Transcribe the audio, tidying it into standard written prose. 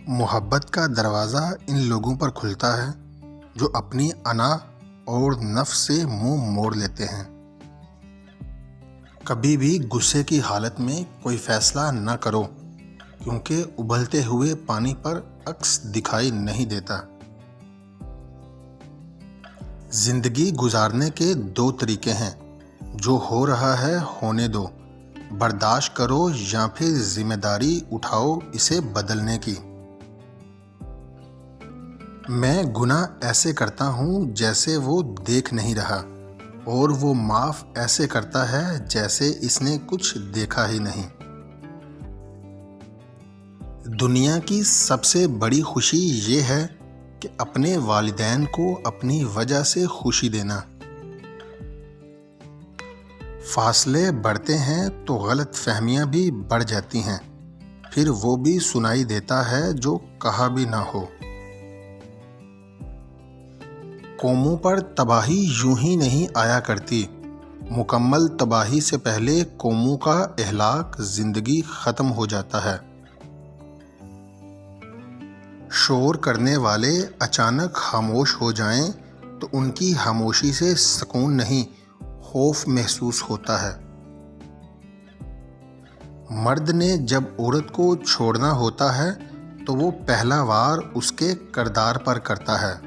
محبت کا دروازہ ان لوگوں پر کھلتا ہے جو اپنی انا اور نفس سے منہ موڑ لیتے ہیں۔ کبھی بھی غصے کی حالت میں کوئی فیصلہ نہ کرو، کیونکہ ابلتے ہوئے پانی پر عکس دکھائی نہیں دیتا۔ زندگی گزارنے کے دو طریقے ہیں، جو ہو رہا ہے ہونے دو، برداشت کرو یا پھر ذمہ داری اٹھاؤ اسے بدلنے کی۔ میں گناہ ایسے کرتا ہوں جیسے وہ دیکھ نہیں رہا، اور وہ معاف ایسے کرتا ہے جیسے اس نے کچھ دیکھا ہی نہیں۔ دنیا کی سب سے بڑی خوشی یہ ہے کہ اپنے والدین کو اپنی وجہ سے خوشی دینا۔ فاصلے بڑھتے ہیں تو غلط فہمیاں بھی بڑھ جاتی ہیں، پھر وہ بھی سنائی دیتا ہے جو کہا بھی نہ ہو۔ قوموں پر تباہی یوں ہی نہیں آیا کرتی، مکمل تباہی سے پہلے قوموں کا اہلاک زندگی ختم ہو جاتا ہے۔ شور کرنے والے اچانک خاموش ہو جائیں تو ان کی خاموشی سے سکون نہیں، خوف محسوس ہوتا ہے۔ مرد نے جب عورت کو چھوڑنا ہوتا ہے تو وہ پہلا وار اس کے کردار پر کرتا ہے۔